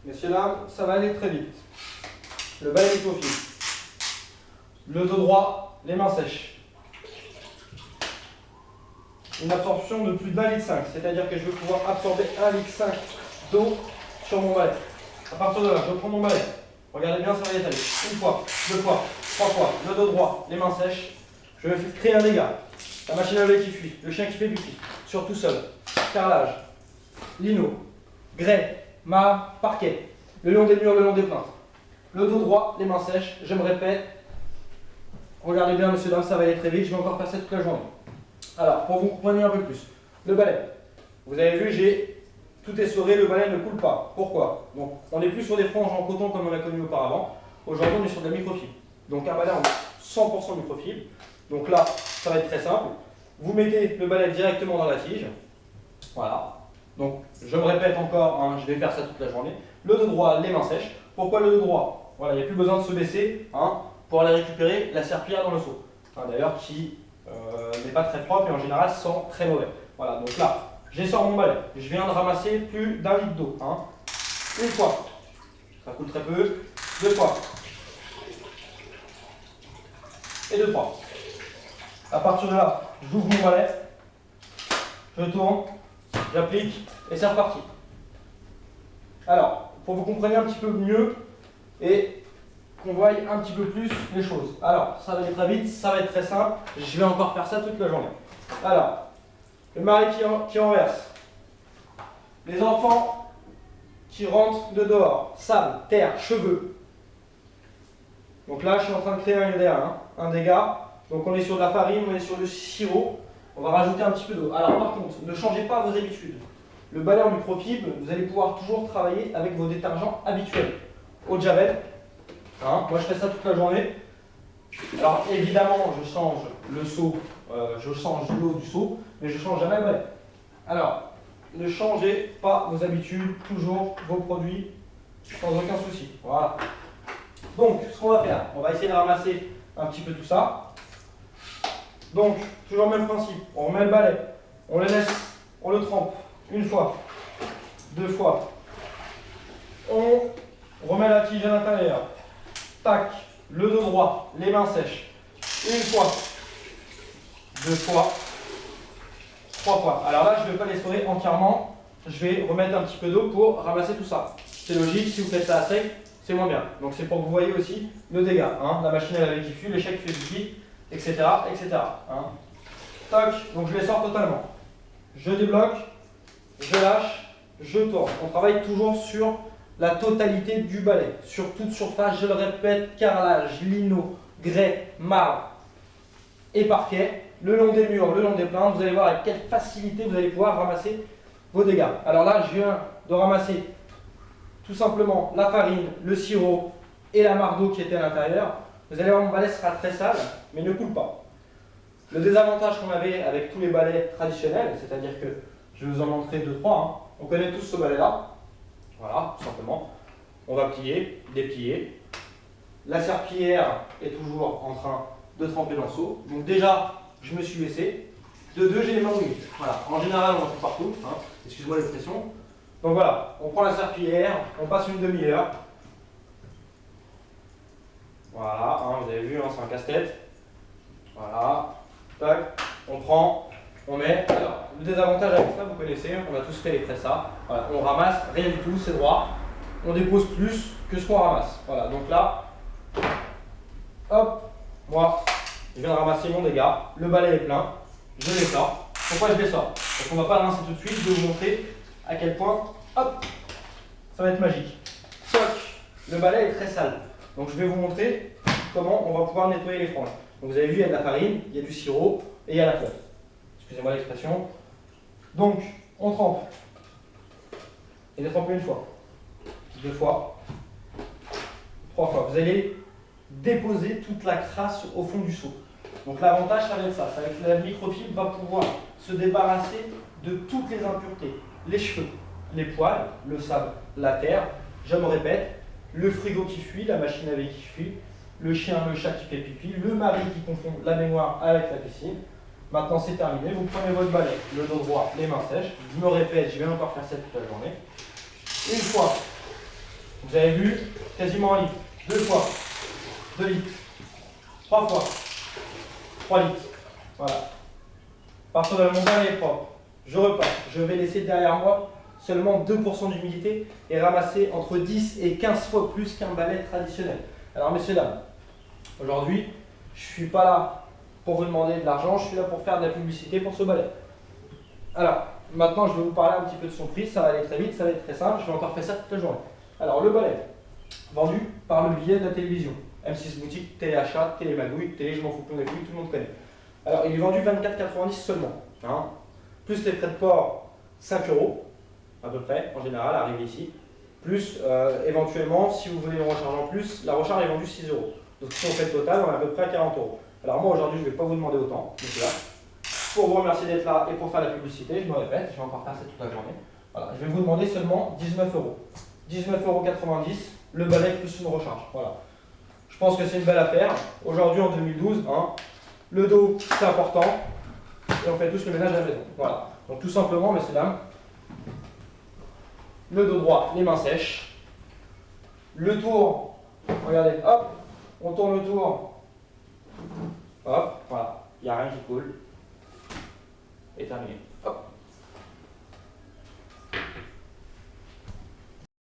Messieurs, dames, ça va aller très vite. Le balai microfibre. Le dos droit, les mains sèches. Une absorption de plus d'1,5 litre, c'est-à-dire que je vais pouvoir absorber 1,5 litre d'eau sur mon balai. À partir de là, je prends mon balai. Regardez bien, ça va y aller. Une fois, deux fois, trois fois. Le dos droit, les mains sèches. Je vais créer un dégât. La machine à laver qui fuit, le chien qui fait pipi. Sur tout seul. Carrelage, lino, grès, marbre, parquet. Le long des murs, le long des plaintes. Le dos droit, les mains sèches. Je me répète. Regardez bien, messieurs, dames, ça va aller très vite. Je vais encore faire ça toute la journée. Alors, pour vous comprendre un peu plus, le balai. Vous avez vu, tout essoré, le balai ne coule pas. Pourquoi? Donc, on n'est plus sur des franges en coton comme on a connu auparavant. Aujourd'hui, on est sur de la microfibre. Donc, un balai en 100% microfibre. Donc là, ça va être très simple. Vous mettez le balai directement dans la tige. Voilà. Donc, je me répète encore, hein, je vais faire ça toute la journée. Le dos droit, les mains sèches. Pourquoi le dos droit? Voilà, il n'y a plus besoin de se baisser pour aller récupérer la serpillière dans le seau. D'ailleurs, qui n'est pas très propre et en général sent très mauvais. Voilà, donc là, j'essore mon balai. Je viens de ramasser plus d'1 litre d'eau. Une fois, ça coule très peu. Deux fois. Et deux fois. À partir de là, j'ouvre mon balai, je tourne, j'applique et c'est reparti. Alors, pour que vous compreniez un petit peu mieux et qu'on voie un petit peu plus les choses. Alors, ça va aller très vite, ça va être très simple. Je vais encore faire ça toute la journée. Alors, le mari qui renverse. Les enfants qui rentrent de dehors. Sable, terre, cheveux. Donc là, je suis en train de créer un dégât. Donc on est sur de la farine, on est sur du sirop. On va rajouter un petit peu d'eau. Alors par contre, ne changez pas vos habitudes. Le balai en microfibre, vous allez pouvoir toujours travailler avec vos détergents habituels. Eau de javel. Moi je fais ça toute la journée. Alors évidemment, je change le seau, je change l'eau du seau, mais je ne change jamais le balai. Alors, ne changez pas vos habitudes, toujours vos produits sans aucun souci. Voilà. Donc, ce qu'on va faire, on va essayer de ramasser un petit peu tout ça. Donc, toujours le même principe, on remet le balai, on le laisse, on le trempe une fois, deux fois. On remet la tige à l'intérieur. Tac, le dos droit, les mains sèches. Une fois, deux fois, trois fois. Alors là, je ne vais pas l'essorer entièrement. Je vais remettre un petit peu d'eau pour ramasser tout ça. C'est logique, si vous faites ça à sec, c'est moins bien. Donc c'est pour que vous voyez aussi le dégât. La machine à laver qui fuit, l'échec qui fait pipi, etc. etc. Tac, donc je les sors totalement. Je débloque, je lâche, je tourne. On travaille toujours sur la totalité du balai. Sur toute surface, je le répète, carrelage, lino, grès, marbre et parquet. Le long des murs, le long des plaintes, vous allez voir avec quelle facilité vous allez pouvoir ramasser vos dégâts. Alors là, je viens de ramasser tout simplement la farine, le sirop et la marde d'eau qui était à l'intérieur. Vous allez voir, mon balai sera très sale, mais ne coule pas. Le désavantage qu'on avait avec tous les balais traditionnels, c'est-à-dire que je vais vous en montrer deux, trois. On connaît tous ce balai-là. Voilà, tout simplement. On va plier, déplier. La serpillière est toujours en train de tremper dans le seau. Donc déjà, je me suis baissé. De deux, j'ai les mains mouillées. Voilà. En général, on en fait partout. Excuse-moi l'expression. Donc voilà, on prend la serpillière, on passe une demi-heure. Voilà, vous avez vu, c'est un casse-tête. Voilà, tac, on prend, on met. Alors, le désavantage avec ça, vous connaissez, on a tous fait les pressas. Voilà, on ramasse, rien du tout, c'est droit. On dépose plus que ce qu'on ramasse. Voilà, donc là, hop, moi, je viens de ramasser mon dégât. Le balai est plein, je les sors. Pourquoi je les sors? Parce qu'on ne va pas le rincer tout de suite, je vais vous montrer à quel point, hop, ça va être magique. Toc, le balai est très sale. Donc je vais vous montrer comment on va pouvoir nettoyer les franges. Donc vous avez vu, il y a de la farine, il y a du sirop et il y a la flotte. Excusez-moi l'expression. Donc, on trempe. Il est trempé une fois, deux fois, trois fois. Vous allez déposer toute la crasse au fond du seau. Donc l'avantage, ça va être ça. Ça va être que la microfibre va pouvoir se débarrasser de toutes les impuretés. Les cheveux, les poils, le sable, la terre. Je me répète, le frigo qui fuit, la machine à laver qui fuit, le chien, le chat qui fait pipi, le mari qui confond la baignoire avec la piscine. Maintenant c'est terminé, vous prenez votre balai, le dos droit, les mains sèches. Je me répète, je vais encore faire ça toute la journée. Une fois, Vous avez vu, quasiment 1 litre. 2 fois, 2 litres. 3 fois, 3 litres. Voilà. À partir de là, mon bain est propre. Je repars. Je vais laisser derrière moi seulement 2% d'humidité et ramasser entre 10 et 15 fois plus qu'un balai traditionnel. Alors messieurs, dames, aujourd'hui, je ne suis pas là pour vous demander de l'argent, je suis là pour faire de la publicité pour ce balai. Alors, maintenant je vais vous parler un petit peu de son prix, ça va aller très vite, ça va être très simple, je vais encore faire ça toute la journée. Alors le balai, vendu par le biais de la télévision. M6 boutique, téléachat, télémagouille, télé je m'en fous plein les couilles, tout le monde connaît. Alors il est vendu 24,90 seulement. Hein. Plus les frais de port, 5 € à peu près, en général, arrivé ici. Plus éventuellement, si vous voulez une recharge en plus, la recharge est vendue 6 €. Donc si on fait le total, on est à peu près à 40 €. Alors moi aujourd'hui, je ne vais pas vous demander autant, donc là, pour vous remercier d'être là et pour faire la publicité, je me répète, je vais encore faire ça toute la journée. Voilà, je vais vous demander seulement 19 €. 19,90 € le balai plus une recharge. Voilà. Je pense que c'est une belle affaire. Aujourd'hui en 2012, hein, le dos c'est important et on fait tous le ménage à la maison. Voilà. Donc tout simplement, messieurs dames, le dos droit, les mains sèches. Le tour, regardez, hop, on tourne le tour. Hop, voilà, il n'y a rien qui coule.